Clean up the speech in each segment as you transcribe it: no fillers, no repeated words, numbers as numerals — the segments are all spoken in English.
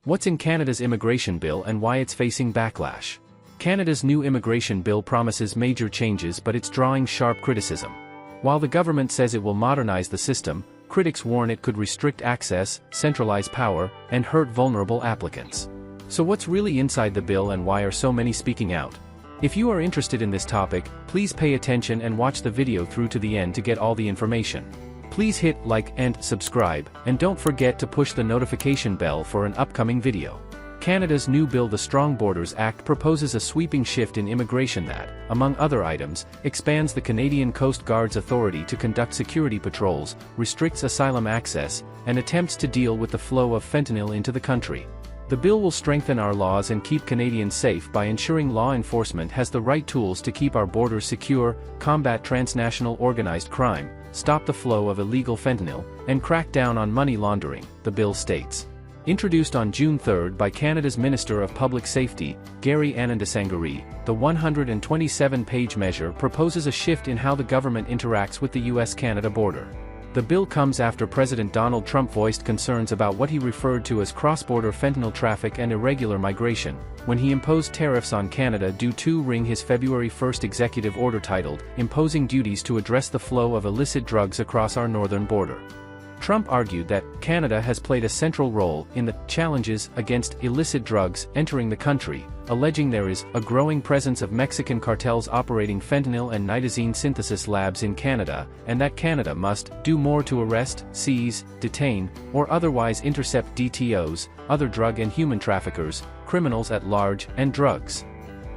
What's in Canada's immigration bill and why it's facing backlash? Canada's new immigration bill promises major changes, but it's drawing sharp criticism. While the government says it will modernize the system, critics warn it could restrict access, centralize power, and hurt vulnerable applicants. So what's really inside the bill and why are so many speaking out? If you are interested in this topic, please pay attention and watch the video through to the end to get all the information. Please hit like and subscribe, and don't forget to push the notification bell for an upcoming video. Canada's new bill, the Strong Borders Act, proposes a sweeping shift in immigration that, among other items, expands the Canadian Coast Guard's authority to conduct security patrols, restricts asylum access, and attempts to deal with the flow of fentanyl into the country. The bill will strengthen our laws and keep Canadians safe by ensuring law enforcement has the right tools to keep our borders secure, combat transnational organized crime, stop the flow of illegal fentanyl, and crack down on money laundering, the bill states. Introduced on June 3 by Canada's Minister of Public Safety, Anand Sangari, the 127-page measure proposes a shift in how the government interacts with the US-Canada border. The bill comes after President Donald Trump voiced concerns about what he referred to as cross-border fentanyl traffic and irregular migration, when he imposed tariffs on Canada due to his February 1 executive order titled, Imposing Duties to Address the Flow of Illicit Drugs Across Our Northern Border. Trump argued that Canada has played a central role in the challenges against illicit drugs entering the country, alleging there is a growing presence of Mexican cartels operating fentanyl and nitazene synthesis labs in Canada, and that Canada must do more to arrest, seize, detain, or otherwise intercept DTOs, other drug and human traffickers, criminals at large, and drugs.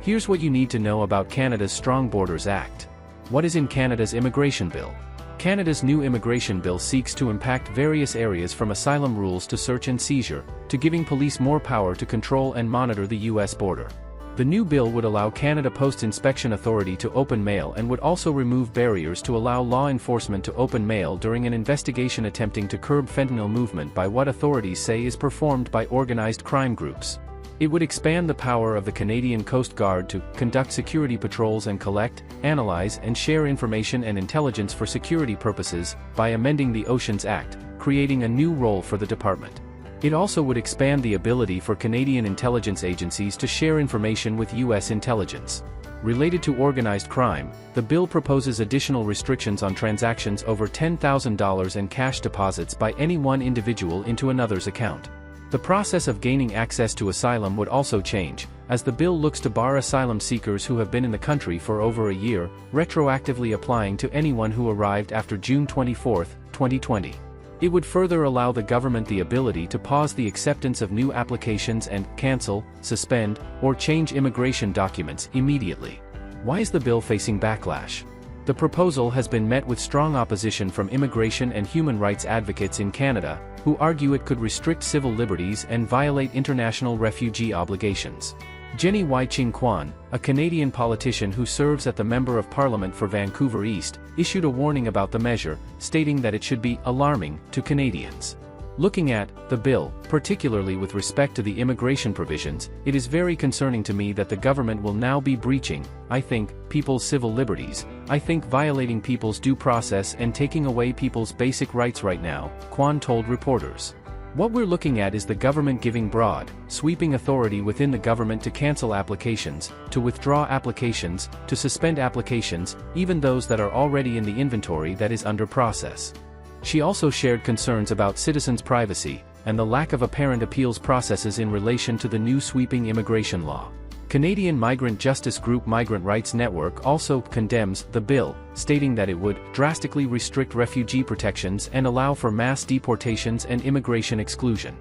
Here's what you need to know about Canada's Strong Borders Act. What is in Canada's immigration bill? Canada's new immigration bill seeks to impact various areas from asylum rules to search and seizure, to giving police more power to control and monitor the US border. The new bill would allow Canada Post Inspection Authority to open mail and would also remove barriers to allow law enforcement to open mail during an investigation attempting to curb fentanyl movement by what authorities say is performed by organized crime groups. It would expand the power of the Canadian Coast Guard to conduct security patrols and collect, analyze and share information and intelligence for security purposes by amending the Oceans Act, creating a new role for the department. It also would expand the ability for Canadian intelligence agencies to share information with US intelligence. Related to organized crime, the bill proposes additional restrictions on transactions over $10,000 and cash deposits by any one individual into another's account. The process of gaining access to asylum would also change, as the bill looks to bar asylum seekers who have been in the country for over a year, retroactively applying to anyone who arrived after June 24, 2020. It would further allow the government the ability to pause the acceptance of new applications and cancel, suspend, or change immigration documents immediately. Why is the bill facing backlash? The proposal has been met with strong opposition from immigration and human rights advocates in Canada, who argue it could restrict civil liberties and violate international refugee obligations. Jenny Ching Kwan, a Canadian politician who serves as the Member of Parliament for Vancouver East, issued a warning about the measure, stating that it should be alarming to Canadians. Looking at the bill, particularly with respect to the immigration provisions, it is very concerning to me that the government will now be breaching, I think, people's civil liberties, I think violating people's due process and taking away people's basic rights right now, Kwan told reporters. What we're looking at is the government giving broad, sweeping authority within the government to cancel applications, to withdraw applications, to suspend applications, even those that are already in the inventory that is under process. She also shared concerns about citizens' privacy, and the lack of apparent appeals processes in relation to the new sweeping immigration law. Canadian migrant justice group Migrant Rights Network also condemns the bill, stating that it would drastically restrict refugee protections and allow for mass deportations and immigration exclusion.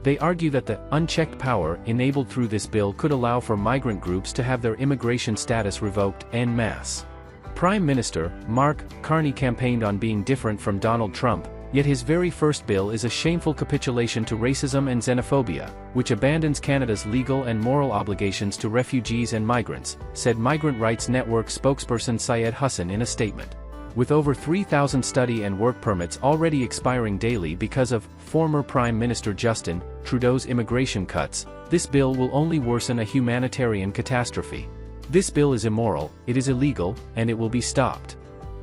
They argue that the unchecked power enabled through this bill could allow for migrant groups to have their immigration status revoked en masse. Prime Minister Mark Carney campaigned on being different from Donald Trump, yet his very first bill is a shameful capitulation to racism and xenophobia, which abandons Canada's legal and moral obligations to refugees and migrants, said Migrant Rights Network spokesperson Syed Hussain in a statement. With over 3,000 study and work permits already expiring daily because of former Prime Minister Justin Trudeau's immigration cuts, this bill will only worsen a humanitarian catastrophe. This bill is immoral, it is illegal, and it will be stopped.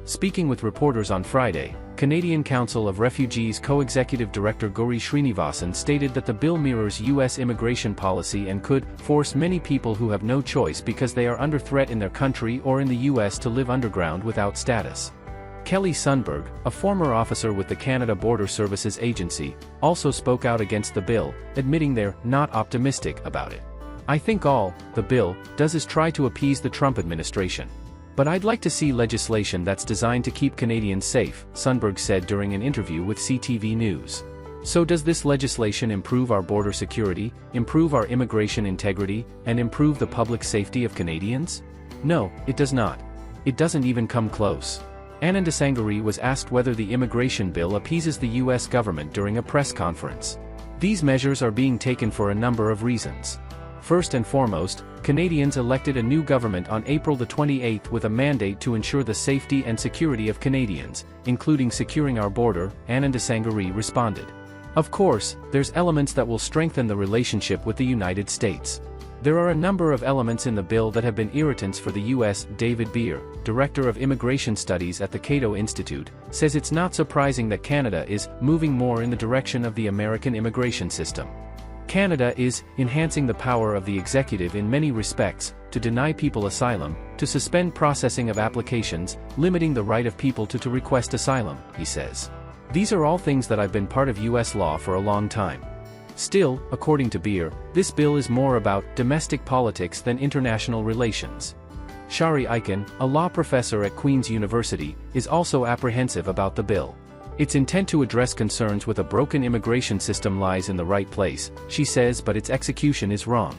Speaking with reporters on Friday, Canadian Council of Refugees co-executive director Gauri Srinivasan stated that the bill mirrors U.S. immigration policy and could force many people who have no choice because they are under threat in their country or in the U.S. to live underground without status. Kelly Sunberg, a former officer with the Canada Border Services Agency, also spoke out against the bill, admitting they're not optimistic about it. "I think all the bill does is try to appease the Trump administration. But I'd like to see legislation that's designed to keep Canadians safe," Sunberg said during an interview with CTV News. "So does this legislation improve our border security, improve our immigration integrity, and improve the public safety of Canadians? No, it does not. It doesn't even come close." Anand Sangari was asked whether the immigration bill appeases the U.S. government during a press conference. "These measures are being taken for a number of reasons. First and foremost, Canadians elected a new government on April the 28th with a mandate to ensure the safety and security of Canadians, including securing our border," Anand Sangari responded. "Of course, there's elements that will strengthen the relationship with the United States. There are a number of elements in the bill that have been irritants for the U.S. David Beer, Director of Immigration Studies at the Cato Institute, says it's not surprising that Canada is moving more in the direction of the American immigration system. Canada is enhancing the power of the executive in many respects, to deny people asylum, to suspend processing of applications, limiting the right of people to request asylum," he says. "These are all things that have been part of U.S. law for a long time. Still, according to Beer, this bill is more about domestic politics than international relations." Sharie Iiken, a law professor at Queen's University, is also apprehensive about the bill. "Its intent to address concerns with a broken immigration system lies in the right place," she says, "but its execution is wrong.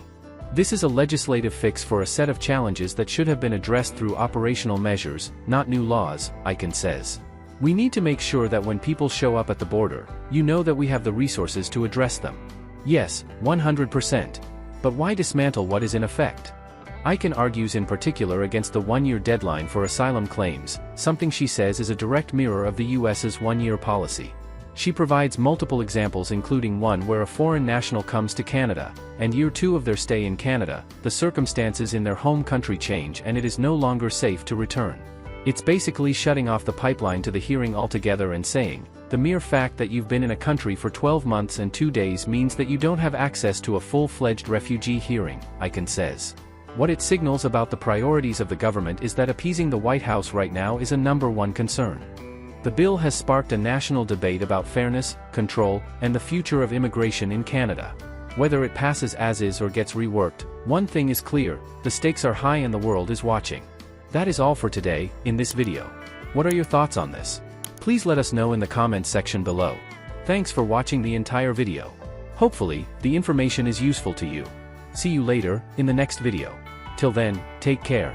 This is a legislative fix for a set of challenges that should have been addressed through operational measures, not new laws," Iiken says. "We need to make sure that when people show up at the border, you know that we have the resources to address them. Yes, 100%. But why dismantle what is in effect?" Iiken argues in particular against the one-year deadline for asylum claims, something she says is a direct mirror of the U.S.'s one-year policy. She provides multiple examples, including one where a foreign national comes to Canada, and year 2 of their stay in Canada, the circumstances in their home country change and it is no longer safe to return. It's basically shutting off the pipeline to the hearing altogether and saying, the mere fact that you've been in a country for 12 months and 2 days means that you don't have access to a full-fledged refugee hearing, Iiken says. What it signals about the priorities of the government is that appeasing the White House right now is a #1 concern. The bill has sparked a national debate about fairness, control, and the future of immigration in Canada. Whether it passes as is or gets reworked, one thing is clear: the stakes are high and the world is watching. That is all for today, in this video. What are your thoughts on this? Please let us know in the comments section below. Thanks for watching the entire video. Hopefully, the information is useful to you. See you later, in the next video. Till then, take care.